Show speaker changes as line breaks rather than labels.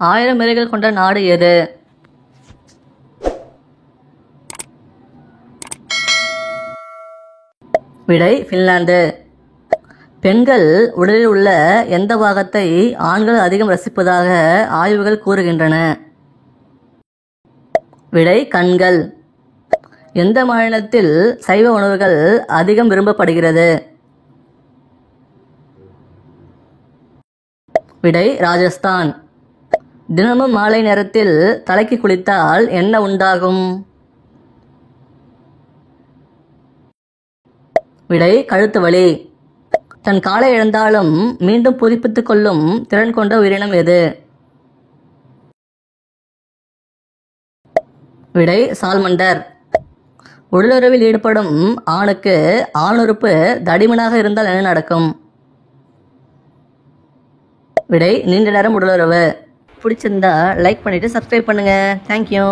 1000 இலைகள் கொண்ட நாடு எது? விடை ஃபின்லாந்து. பெண்கள் உடலில் உள்ள எந்த பாகத்தை ஆண்கள் அதிகம் ரசிப்பதாக ஆய்வுகள் கூறுகின்றன? விடை கண்கள். எந்த மாநிலத்தில் சைவ உணவுகள் அதிகம் விரும்பப்படுகிறது? விடை ராஜஸ்தான். தினமும் மாலை நேரத்தில் தலைக்கு குளித்தால் என்ன உண்டாகும்? விடை கழுத்து வலி. தன் காலை இழந்தாலும் மீண்டும் புதுப்பித்துக் கொள்ளும் திறன் கொண்ட உயிரினம் எது? விடை சால்மண்டர். உடலுறவில் ஈடுபடும் ஆணுக்கு ஆணுறுப்பு தடிமனாக இருந்தால் என்ன நடக்கும்? விடை நீண்ட நேரம் உடலுறவு. பிடிச்சிருந்தா லைக் பண்ணிட்டு சப்ஸ்கிரைப் பண்ணுங்க. தேங்க்யூ.